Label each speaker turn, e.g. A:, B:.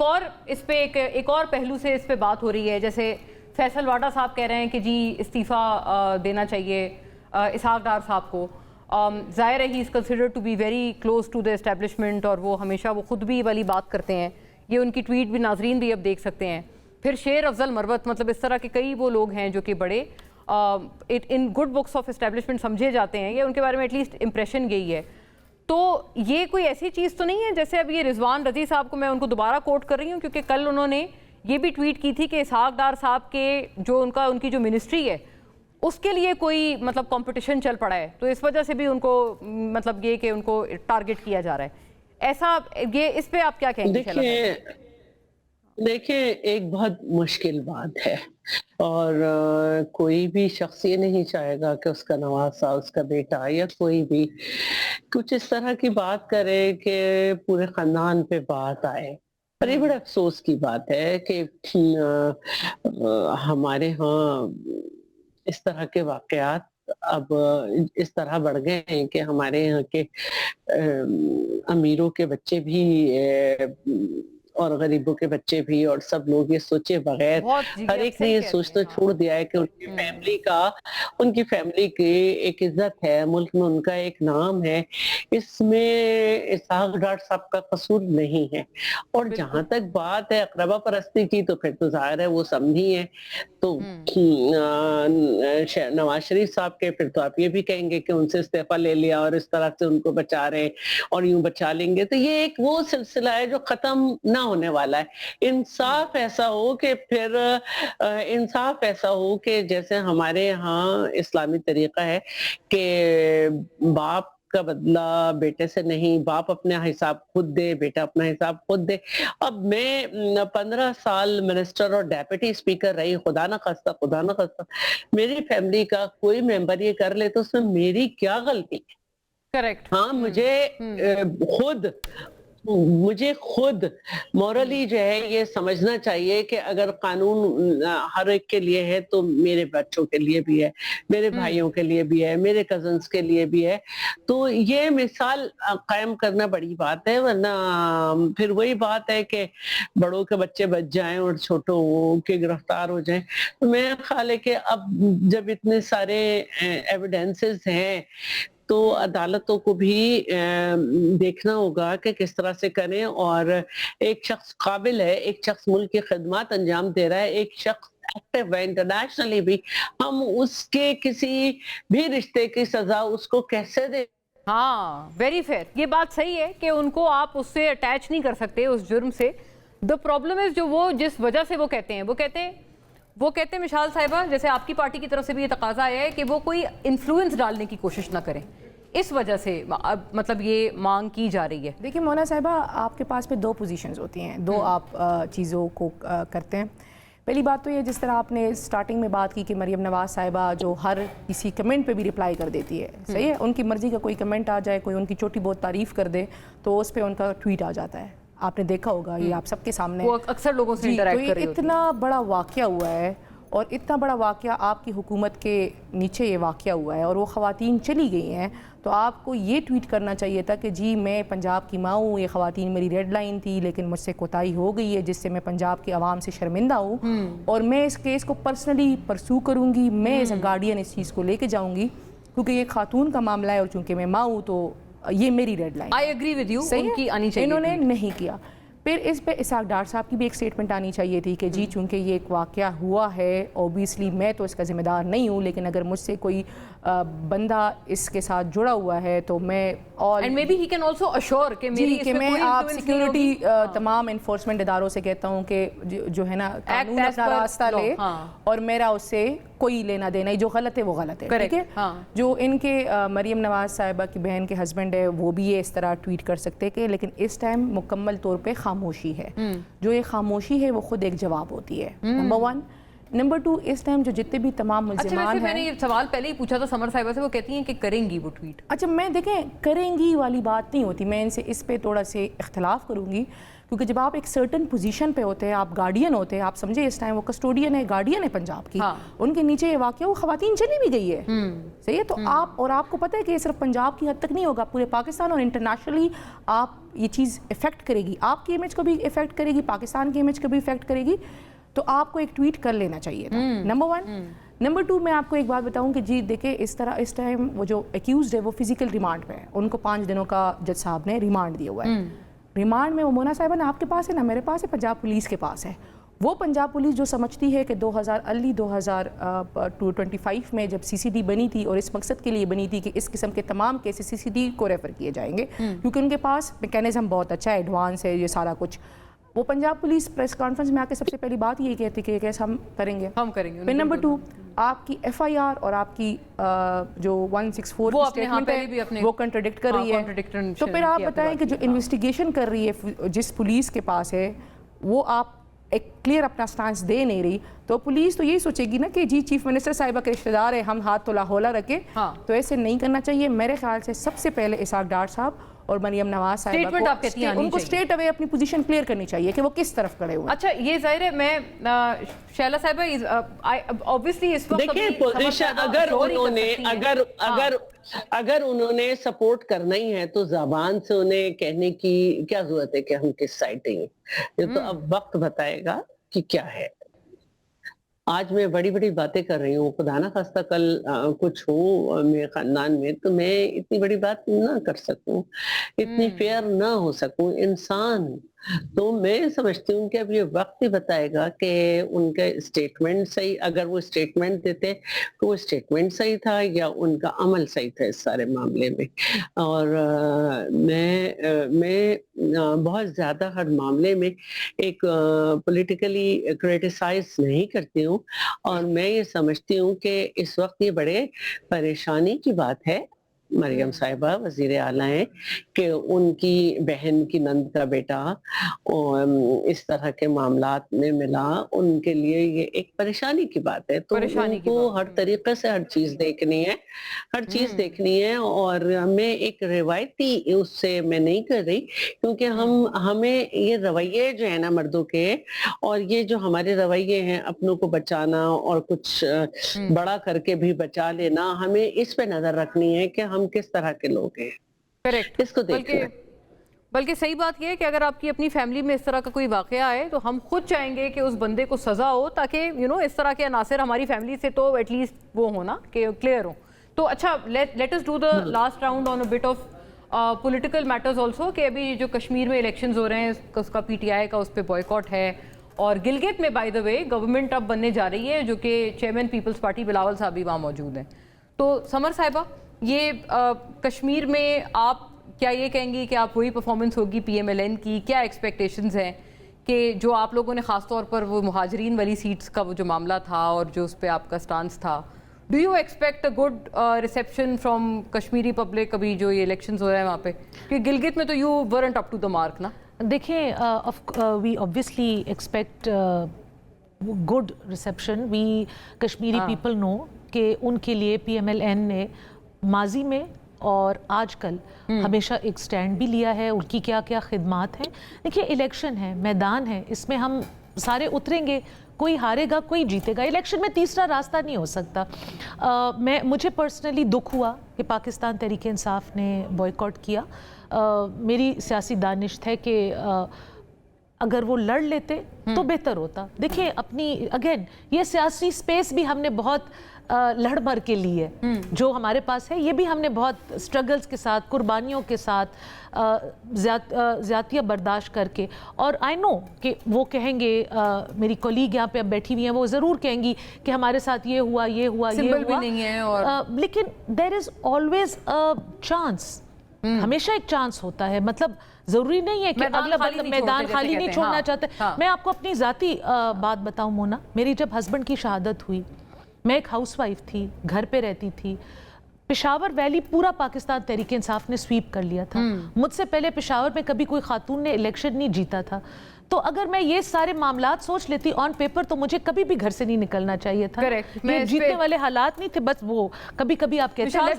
A: اس پہ ایک اور پہلو سے اس پہ بات ہو رہی ہے. جیسے فیصل واڈا صاحب کہہ رہے ہیں کہ جی استعفیٰ دینا چاہیے اسحاق ڈار صاحب کو. ظاہر ہے he is considered to be very close to the establishment, اور وہ ہمیشہ وہ خود بھی والی بات کرتے ہیں. یہ ان کی ٹویٹ بھی ناظرین بھی اب دیکھ سکتے ہیں. پھر شیر افضل مروت, مطلب اس طرح کے کئی وہ لوگ ہیں جو کہ بڑے in good books of establishment سمجھے جاتے ہیں, یا ان کے بارے میں ایٹ لیسٹ امپریشن گئی ہے. تو یہ کوئی ایسی چیز تو نہیں ہے جیسے اب یہ رضوان رضی صاحب کو میں ان کو دوبارہ کوٹ کر رہی ہوں, کیونکہ کل انہوں نے یہ بھی ٹویٹ کی تھی کہ اسحاق ڈار صاحب کے جو ان کی جو منسٹری ہے اس کے لیے کوئی مطلب کمپٹیشن چل پڑا ہے, تو اس وجہ سے بھی ان کو مطلب یہ کہ ان کو ٹارگٹ کیا جا رہا ہے. ایسا یہ اس پہ آپ کیا کہیں گے؟
B: دیکھیں ایک بہت مشکل بات ہے, اور کوئی بھی شخص یہ نہیں چاہے گا کہ اس کا نواسا, اس کا بیٹا یا کوئی بھی کچھ اس طرح کی بات کرے کہ پورے خاندان پہ بات آئے. اور یہ بڑا افسوس کی بات ہے کہ ہمارے ہاں اس طرح کے واقعات اب اس طرح بڑھ گئے ہیں کہ ہمارے یہاں کے امیروں کے بچے بھی اور غریبوں کے بچے بھی اور سب لوگ یہ سوچے بغیر ہر ایک نے یہ سوچنا چھوڑ دیا ہے کہ ان کی فیملی کی ایک عزت ہے, ملک میں ان کا ایک نام ہے, اس میں اسحاق ڈار صاحب کا قصور نہیں ہے. اور جہاں تک بات ہے اقربا پرستی کی, تو پھر تو ظاہر ہے وہ سمجھی ہے. تو نواز شریف صاحب کے پھر تو آپ یہ بھی کہیں گے کہ ان سے استعفیٰ لے لیا اور اس طرح سے ان کو بچا رہے اور یوں بچا لیں گے. تو یہ ایک وہ سلسلہ ہے جو ختم نہ ہونے والا ہے. انصاف ایسا ہو کہ جیسے ہمارے ہاں اسلامی طریقہ ہے کہ باپ کا بدلہ بیٹے سے نہیں, باپ اپنا حساب خود دے, بیٹا اپنا حساب خود دے. اب میں 15 سال منسٹر اور ڈیپٹی اسپیکر رہی, خدا نہ خواستہ میری فیملی کا کوئی ممبر یہ کر لے تو اس میں میری کیا غلطی ہے؟
A: کریکٹ.
B: ہاں مجھے خود مورلی جو ہے یہ سمجھنا چاہیے کہ اگر قانون ہر ایک کے لیے ہے تو میرے بچوں کے لیے بھی ہے, میرے بھائیوں کے لیے بھی ہے, میرے کزنز کے لیے بھی ہے. تو یہ مثال قائم کرنا بڑی بات ہے, ورنہ پھر وہی بات ہے کہ بڑوں کے بچے بچ جائیں اور چھوٹوں کے گرفتار ہو جائیں. تو میرا خیال ہے کہ اب جب اتنے سارے ایویڈنسز ہیں تو عدالتوں کو بھی دیکھنا ہوگا کہ کس طرح سے کریں. اور ایک شخص قابل ہے, ایک شخص ملک کی خدمات انجام دے رہا ہے, ایک شخص ایکٹیو ہے انٹرنیشنلی بھی, ہم اس کے کسی بھی رشتے کی سزا اس کو کیسے دیں؟
A: ہاں ویری فیئر, یہ بات صحیح ہے کہ ان کو آپ اس سے اٹیچ نہیں کر سکتے اس جرم سے. دا پرابلم از جو وہ جس وجہ سے وہ کہتے ہیں مشال صاحبہ, جیسے آپ کی پارٹی کی طرف سے بھی یہ تقاضا آیا ہے کہ وہ کوئی انفلوئنس ڈالنے کی کوشش نہ کریں, اس وجہ سے مطلب یہ مانگ کی جا رہی ہے.
C: دیکھیں مولانا صاحبہ, آپ کے پاس میں دو پوزیشنز ہوتی ہیں, دو آپ چیزوں کو کرتے ہیں. پہلی بات تو یہ جس طرح آپ نے سٹارٹنگ میں بات کی کہ مریم نواز صاحبہ جو ہر کسی کمنٹ پہ بھی رپلائی کر دیتی ہے, صحیح ہے, ان کی مرضی کا کوئی کمنٹ آ جائے, کوئی ان کی چھوٹی بہت تعریف کر دے تو اس پہ ان کا ٹویٹ آ جاتا ہے. آپ نے دیکھا ہوگا, یہ آپ سب کے سامنے,
A: وہ اکثر لوگوں سے انٹریکٹ کر رہی ہوتی ہے.
C: اتنا بڑا واقعہ ہوا ہے, اور اتنا بڑا واقعہ آپ کی حکومت کے نیچے یہ واقعہ ہوا ہے, اور وہ خواتین چلی گئی ہیں, تو آپ کو یہ ٹویٹ کرنا چاہیے تھا کہ جی میں پنجاب کی ماں ہوں, یہ خواتین میری ریڈ لائن تھی لیکن مجھ سے کوتاہی ہو گئی ہے جس سے میں پنجاب کے عوام سے شرمندہ ہوں, اور میں اس کیس کو پرسنلی پرسو کروں گی, میں ایز اے گارڈین اس چیز کو لے کے جاؤں گی, کیونکہ یہ خاتون کا معاملہ ہے اور چونکہ میں ماں ہوں تو یہ میری red line.
A: I agree with you, ان کی آنی چاہیے,
C: انہوں نے نہیں کیا. پھر اس پہ اسحاق ڈار صاحب کی بھی ایک سٹیٹمنٹ آنی چاہیے تھی کہ جی چونکہ یہ ایک واقعہ ہوا ہے, اوبیسلی میں تو اس کا ذمہ دار نہیں ہوں, لیکن اگر مجھ سے کوئی بندہ اس کے ساتھ جڑا ہوا ہے تو میں اور
A: and may be he can also assure کہ میری اس
C: میں آپ سیکیورٹی تمام انفورسمنٹ اداروں سے کہتا ہوں کہ جو ہے نا قانون اپنا راستہ لے, اور میرا اس سے کوئی لینا دینا, جو غلط ہے وہ غلط ہے, ٹھیک ہے. جو ان کے مریم نواز صاحبہ کی بہن کے ہسبینڈ ہے وہ بھی یہ اس طرح ٹویٹ کر سکتے کہ, لیکن اس ٹائم مکمل طور پہ خاموشی ہے. جو یہ خاموشی ہے وہ خود ایک جواب ہوتی ہے, نمبر 1. نمبر 2, اس ٹائم جو جتنے بھی تمام ملزمان ہیں,
A: میں نے یہ سوال پہلے ہی پوچھا تھا سمر صاحبہ سے, وہ کہتی ہیں کہ کریں گی وہ ٹویٹ.
C: اچھا میں دیکھیں کریں گی والی بات نہیں ہوتی, میں ان سے اس پہ تھوڑا سے اختلاف کروں گی, क्योंकि जब आप एक सर्टन पोजीशन पे होते हैं, आप गार्डियन होते हैं, आप समझे इस टाइम वो कस्टोडियन है, गार्डियन है पंजाब की, उनके नीचे ये वाकया वो खवातीन चली भी गई है, सही है। तो आप, और आपको पता है कि ये सिर्फ पंजाब की हद तक नहीं होगा, पूरे पाकिस्तान और इंटरनेशनली आप ये चीज़ इफेक्ट करेगी, आपकी इमेज को भी इफेक्ट करेगी, पाकिस्तान की इमेज को भी इफेक्ट करेगी। तो आपको एक ट्वीट कर लेना चाहिए था, नंबर 1। नंबर 2, मैं आपको एक बात बताऊं कि जी देखिए इस तरह इस टाइम वो जो एक्यूज्ड है वो फिजिकल रिमांड पे है, उनको 5 दिनों का जज साहब ने रिमांड दिया हुआ है। रिमांड में वो मोना साहिबा ना आपके पास है ना मेरे पास है, पंजाब पुलिस के पास है। वो पंजाब पुलिस जो समझती है कि 2025 में जब CCD बनी थी और इस मकसद के लिए बनी थी कि इस किस्म के तमाम केसेस CCD को रेफ़र किए जाएंगे, क्योंकि उनके पास मैकेनिज़्म बहुत अच्छा है, एडवांस है ये सारा कुछ। वो पंजाब पुलिस प्रेस कॉन्फ्रेंस में आके सबसे पहली बात यही कहती कि कैसे हम करेंगे। फिर नंबर 2, आपकी FIR और आपकी जो 164 की स्टेटमेंट है वो कंट्राडिक्ट कर रही है। तो फिर आप बताएं कि जो इन्वेस्टिगेशन कर रही है जिस पुलिस के पास है वो आप एक क्लियर अपना स्टांस दे नहीं रही, तो पुलिस तो यही सोचेगी ना कि जी चीफ मिनिस्टर साहिबा के रिश्तेदार है, हम हाथ तो लाहौला रखे। तो ऐसे नहीं करना चाहिए। मेरे ख्याल से सबसे पहले इसहाक डार साहब और मरियम नवाज साहिबा को उनको स्ट्रेट अवे अपनी पोजीशन क्लियर करनी चाहिए कि वो किस तरफ खड़े हुए।
A: अच्छा, ये जाहिर है मैं शैला साहिबा ऑब्वियसली इस वक्त
B: देखिए पोजीशन अगर उन्होंने सपोर्ट करना ही है तो ज़बान से उन्हें कहने की क्या जरूरत है कि हम किस साइड हैं। ये तो अब वक्त बताएगा कि क्या है। आज मैं बड़ी बड़ी बातें कर रही हूँ, खुदा ना खास्ता कल कुछ हो मेरे खानदान में तो मैं इतनी बड़ी बात ना कर सकूं, इतनी फेयर ना हो सकूं इंसान। तो मैं समझती हूँ कि अब ये वक्त ही बताएगा कि उनका स्टेटमेंट सही, अगर वो स्टेटमेंट देते तो वो स्टेटमेंट सही था या उनका अमल सही था इस सारे मामले में। और मैं बहुत ज़्यादा हर मामले में एक पॉलिटिकली क्रिटिसाइज नहीं करती हूँ, और मैं ये समझती हूँ कि इस वक्त ये बड़े परेशानी की बात है मरियम साहिबा वजीर आला हैं कि उनकी बहन की नंद का बेटा इस तरह के मामलात में मिला, उनके लिए ये एक परेशानी की बात है। तो उनको हर तरीके से हर चीज देखनी है, हर चीज देखनी है। और मैं एक रिवायती उससे मैं नहीं कर रही, क्योंकि हमें ये रवैये जो है ना मर्दों के, और ये जो हमारे रवैये हैं अपनों को बचाना और कुछ बड़ा करके भी बचा लेना, हमें इस पे नजर रखनी है कि हम किस तरह के लोग हैं।
A: करेक्ट,
B: इसको देखना।
A: बल्कि सही बात यह है कि अगर आपकी अपनी फैमिली में इस तरह का कोई वाकया आए तो हम खुद चाहेंगे कि उस बंदे को सजा हो, ताकि इस तरह के अनासर हमारी फैमिली से तो एटलीस्ट वो हो ना कि क्लियर हो। तो अच्छा, let us do the last round on a bit of political matters also, कि अभी जो कश्मीर में इलेक्शंस हो रहे हैं उसका PTI का उस पर बॉयकॉट है, और गिलगित में बाय द वे गवर्नमेंट अब बनने जा रही है, जो कि चेयरमैन पीपल्स पार्टी बिलावल साहब भी वहाँ मौजूद हैं। तो समर साहिबा, ये कश्मीर में आप क्या ये कहेंगी कि आप वही परफॉर्मेंस होगी PMLN की? क्या एक्सपेक्टेशंस हैं कि जो आप लोगों ने ख़ास तौर पर वो मुहाजिरीन वाली सीट्स का वो जो मामला था और जो उस पर आपका स्टांस था, do you expect a good reception from Kashmiri public अभी जो ये इलेक्शंस हो रहे हैं वहाँ पे? क्योंकि गिलगित में तो you weren't up to the mark ना।
D: देखिए, we obviously expect good reception. We Kashmiri people know कि उनके लिए PMLN ने माजी में और आजकल हमेशा एक स्टैंड भी लिया है, उनकी क्या क्या खिदमात हैं। देखिए, इलेक्शन है, मैदान है, इसमें हम सारे उतरेंगे, कोई हारेगा कोई जीतेगा। इलेक्शन में तीसरा रास्ता नहीं हो सकता। मुझे पर्सनली दुख हुआ कि पाकिस्तान तहरीक इंसाफ ने बॉयकॉट किया। मेरी सियासी दानिश है कि अगर वो लड़ लेते तो बेहतर होता। देखिए, अपनी अगेन ये सियासी स्पेस भी हमने बहुत लड़ मर के लिए जो हमारे पास है, ये भी हमने बहुत स्ट्रगल्स के साथ, कुर्बानियों के साथ, ज़्यादतियाँ बर्दाश्त करके। और आई नो कि वो कहेंगे, मेरी कोलीग यहाँ पे अब बैठी हुई हैं, वो ज़रूर कहेंगी कि हमारे साथ ये हुआ ये हुआ ये हुआ,
A: भी नहीं है। और
D: लेकिन there is always a chance, हमेशा एक चांस होता है। मतलब ज़रूरी नहीं है कि अगला मैदान खाली नहीं छोड़ना चाहते। मैं आपको अपनी ज़ाती बात बताऊँ मोना, मेरी जब हस्बैंड की शहादत हुई, मैं एक हाउसवाइफ थी, घर पे रहती थी। पेशावर वैली पूरा पाकिस्तान तहरीक इंसाफ ने स्वीप कर लिया था। मुझसे पहले पेशावर में कभी कोई खातून ने इलेक्शन नहीं जीता था। तो अगर मैं ये सारे मामलात सोच लेती ऑन पेपर, तो मुझे कभी भी घर से नहीं निकलना चाहिए था।
A: Correct.
D: ये जीतने वाले हालात नहीं थे, बस वो कभी कभी आप कहते हैं